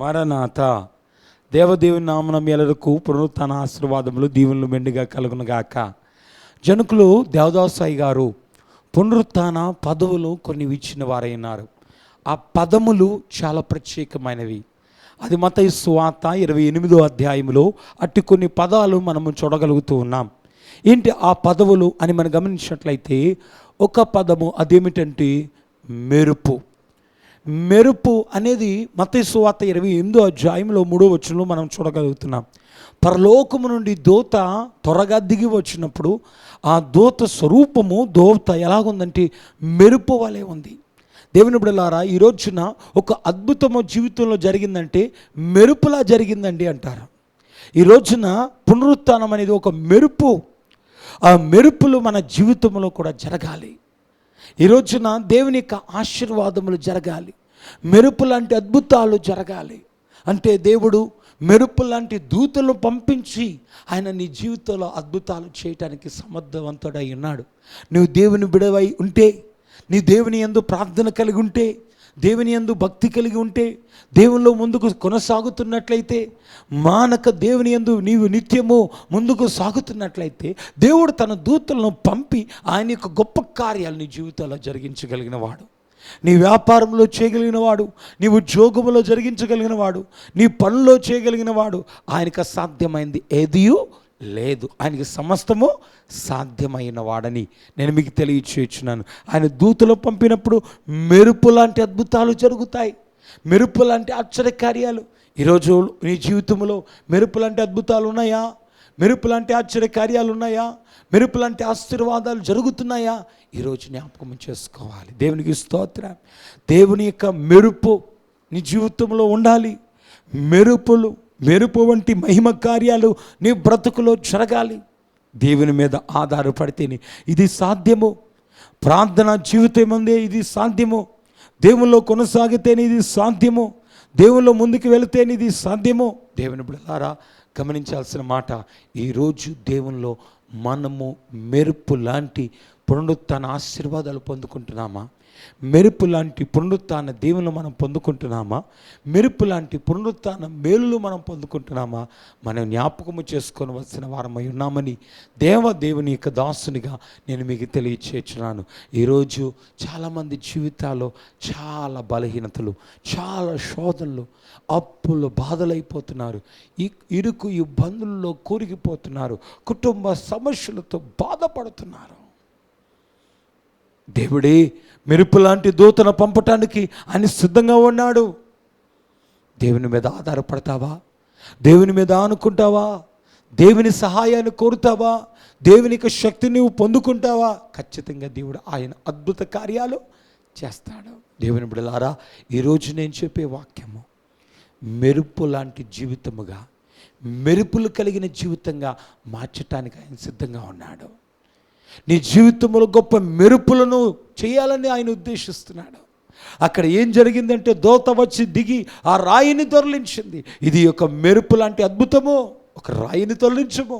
మరణాత. దేవదేవుని నామం ఎల్లరకు పునరుత్థాన ఆశీర్వాదములు దీవెనలు మెండుగా కలుగునుగాక. జనకులు దేవదాసాయి గారు పునరుత్థాన పదవులు కొన్ని ఇచ్చిన వారైనారు. ఆ పదములు చాలా ప్రత్యేకమైనవి. అది మత్తయి సువార్త 28వ అధ్యాయంలో అట్టి కొన్ని పదాలు మనము చూడగలుగుతూ ఉన్నాం. ఏంటి ఆ పదవులు అని మనం గమనించినట్లయితే, ఒక పదము అదేమిటంటే మెరుపు. మెరుపు అనేది మత్తయి సువార్త 28వ అధ్యాయంలో 3వ వచనంలో మనం చూడగలుగుతున్నాం. పరలోకము నుండి దూత త్వరగా దిగి వచ్చినప్పుడు ఆ దూత స్వరూపము దూత ఎలాగుందంటే మెరుపు వలె ఉంది. దేవుని బిడ్డలారా, ఈ రోజున ఒక అద్భుతము జీవితంలో జరిగిందంటే మెరుపులా జరిగిందండి అంటారు. ఈ రోజున పునరుత్థానం అనేది ఒక మెరుపు. ఆ మెరుపులు మన జీవితంలో కూడా జరగాలి. ఈ రోజున దేవుని యొక్క ఆశీర్వాదములు జరగాలి. మెరుపు లాంటి అద్భుతాలు జరగాలి అంటే దేవుడు మెరుపు లాంటి దూతలను పంపించి ఆయన నీ జీవితంలో అద్భుతాలు చేయటానికి సమర్థవంతుడై ఉన్నాడు. నువ్వు దేవుని బిడవై ఉంటే, నీ దేవుని యందు ప్రార్థన కలిగి ఉంటే, దేవుని యందు భక్తి కలిగి ఉంటే, దేవునిలో ముందుకు కొనసాగుతున్నట్లయితే, మానక దేవుని యందు నీవు నిత్యము ముందుకు సాగుతున్నట్లయితే, దేవుడు తన దూతలను పంపి ఆయన యొక్క గొప్ప కార్యాలు నీ జీవితంలో జరిగించగలిగిన వాడు. నీ వ్యాపారంలో చేయగలిగిన వాడు, నీ ఉద్యోగంలో జరిగించగలిగిన వాడు, నీ పనుల్లో చేయగలిగిన వాడు. ఆయనకు అసాధ్యమైంది ఏదియూ లేదు. ఆయనకి సమస్తము సాధ్యమైన వాడని నేను మీకు తెలియచేస్తున్నాను. ఆయన దూతలు పంపినప్పుడు మెరుపు లాంటి అద్భుతాలు జరుగుతాయి. మెరుపు లాంటి ఆశ్చర్యకార్యాలు. ఈరోజు నీ జీవితంలో మెరుపు లాంటి అద్భుతాలు ఉన్నాయా? మెరుపు లాంటి ఆశ్చర్యకార్యాలు ఉన్నాయా? మెరుపు లాంటి ఆశీర్వాదాలు జరుగుతున్నాయా? ఈరోజు జ్ఞాపకం చేసుకోవాలి. దేవునికి స్తోత్రం. దేవుని యొక్క మెరుపు నీ జీవితంలో ఉండాలి. మెరుపు వంటి మహిమ కార్యాలు నీ బ్రతుకులో జరగాలి. దేవుని మీద ఆధారపడితేనే ఇది సాధ్యము. ప్రార్థన జీవితం ఉందే ఇది సాధ్యము. దేవుల్లో కొనసాగితేనే ఇది సాధ్యము. దేవుల్లో ముందుకు వెళితేనే ఇది సాధ్యము. దేవుని బిడ్డలారా, గమనించాల్సిన మాట, ఈరోజు దేవునిలో మనము మెరుపు లాంటి పునరుత్థాన ఆశీర్వాదాలు పొందుకుంటున్నామా? మెరుపు లాంటి పునరుత్థాన దేవుని మనం పొందుకుంటున్నామా? మెరుపు లాంటి పునరుత్థాన మేలులు మనం పొందుకుంటున్నామా? మనం జ్ఞాపకము చేసుకోవలసిన వారమై ఉన్నామని దేవుని యొక్క దాసునిగా నేను మీకు తెలియచేస్తున్నాను. ఈరోజు చాలామంది జీవితాల్లో చాలా బలహీనతలు, చాలా శోధనలు, అప్పులు, బాధలైపోతున్నారు. ఇరుకు ఇబ్బందుల్లో కూరుకుపోతున్నారు. కుటుంబ సమస్యలతో బాధపడుతున్నారు. దేవుడే మెరుపు లాంటి దూతను పంపటానికి ఆయన సిద్ధంగా ఉన్నాడు. దేవుని మీద ఆధారపడతావా? దేవుని మీద ఆనుకుంటావా? దేవుని సహాయాన్ని కోరుతావా? దేవుని యొక్క శక్తిని నువ్వు పొందుకుంటావా? ఖచ్చితంగా దేవుడు ఆయన అద్భుత కార్యాలు చేస్తాడు. దేవుని బిడ్డలారా, ఈరోజు నేను చెప్పే వాక్యము మెరుపు లాంటి జీవితముగా, మెరుపులు కలిగిన జీవితంగా మార్చటానికి ఆయన సిద్ధంగా ఉన్నాడు. నీ జీవితంలో గొప్ప మెరుపులను చేయాలని ఆయన ఉద్దేశిస్తున్నాడు. అక్కడ ఏం జరిగిందంటే దూత వచ్చి దిగి ఆ రాయిని దొర్లించింది. ఇది ఒక మెరుపు లాంటి అద్భుతము. ఒక రాయిని దొర్లించము.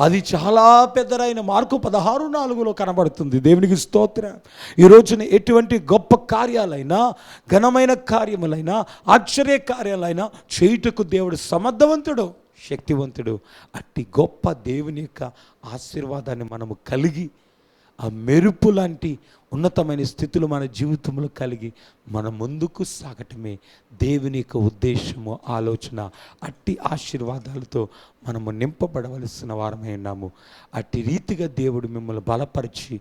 అది చాలా పెద్ద రాయిని. మార్కు 16:4 కనబడుతుంది. దేవునికి స్తోత్రం. ఈ రోజున ఎటువంటి గొప్ప కార్యాలైనా, ఘనమైన కార్యములైనా, ఆశ్చర్య కార్యాలైనా చేయుటకు దేవుడు సమర్థవంతుడు, శక్తివంతుడు. అట్టి గొప్ప దేవుని యొక్క ఆశీర్వాదాన్ని మనము కలిగి, ఆ మెరుపు లాంటి ఉన్నతమైన స్థితులు మన జీవితంలో కలిగి మన ముందుకు సాగటమే దేవుని యొక్క ఉద్దేశము, ఆలోచన. అట్టి ఆశీర్వాదాలతో మనము నింపబడవలసిన వారమై ఉన్నాము. అట్టి రీతిగా దేవుడు మిమ్మల్ని బలపరిచి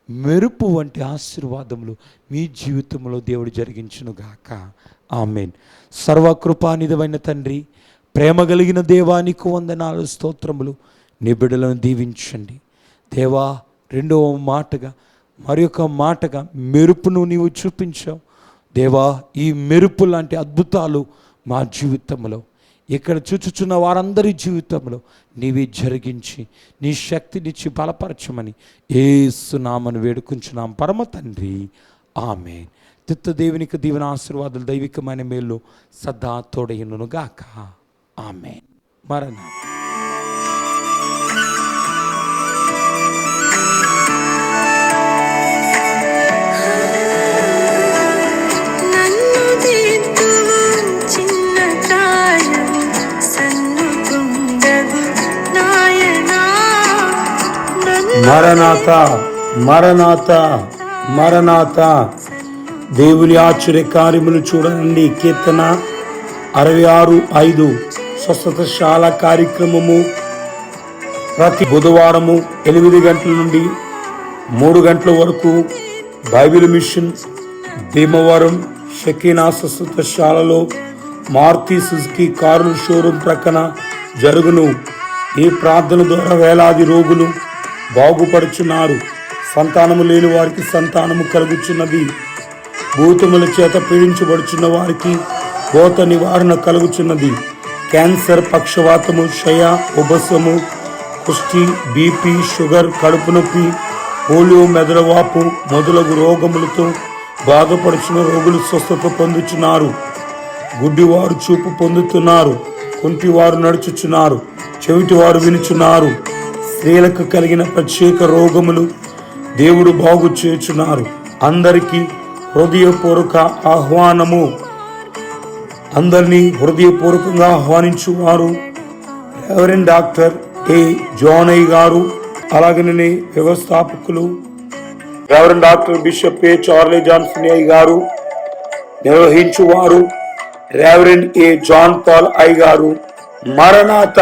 మెరుపు వంటి ఆశీర్వాదములు మీ జీవితంలో దేవుడు జరిగించునుగాక. ఆమేన్. సర్వకృపానిధమైన తండ్రి, ప్రేమ కలిగిన దేవా, నీకు వందనాలు, స్తోత్రములు. నీ బిడ్డలను దీవించండి దేవా. రెండవ మాటగా, మరి ఒక మాటగా మెరుపును నీవు చూపించావు దేవా. ఈ మెరుపు లాంటి అద్భుతాలు మా జీవితంలో, ఇక్కడ చూచుచున్న వారందరి జీవితంలో నీవే జరిగించి నీ శక్తినిచ్చి బలపరచమని యేసు నామమున వేడుకుంటున్నాం పరమ తండ్రి. ఆమేన్. దేవునికి దీవెన ఆశీర్వాదాలు, దైవికమైన మేలు సదా తోడయునుగాక. ఆమేన్. మరణాత. నన్ను దిద్దువు మరణాత మరణాత మరణాత. దేవుని ఆశ్చర్య కార్యములు చూడండి. కీర్తన 66:5. స్వస్థతశాల కార్యక్రమము ప్రతి బుధవారము 8 గంటల నుండి 3 గంటల వరకు బైబిల్ మిషన్ భీమవరం షకీనా స్వస్థతశాలలో మారుతి సుజుకి కారుల షోరూం ప్రక్కన జరుగును. ఈ ప్రార్థన ద్వారా వేలాది రోగులు బాగుపడుచున్నారు. సంతానము లేని వారికి సంతానము కలుగుచున్నది. భూతముల చేత పీడించబడుచున్న వారికి భూత నివారణ కలుగుచున్నది. క్యాన్సర్, పక్షవాతము, క్షయ, ఉబసము, కుష్టి, బీపీ, షుగర్, కడుపు నొప్పి, పోలియో, మెదడువాపు మొదలగు రోగములతో బాధపడుచున్న రోగులు స్వస్థత పొందుచున్నారు. గుడ్డివారు చూపు పొందుతున్నారు. కుంటివారు నడుచుచున్నారు. చెవిటివారు వినుచున్నారు. స్త్రీలకు కలిగిన ప్రత్యేక రోగములు దేవుడు బాగు చేయుచున్నారు. అందరికీ హృదయపూర్వక ఆహ్వానము. అందరినీ హృదయపూర్వకంగా ఆహ్వానించువారు రెవరెండ్ డాక్టర్ ఏ జానయ్య గారు. అలాగనే వ్యవస్థాపకులు రెవరెండ్ డాక్టర్ బిషప్ ఏ చార్లీ జాన్సన్ అయ్య గారు. నిర్వహించువారు రెవరెండ్ ఏ జాన్ పాల్ అయ్య గారు. మరణాత.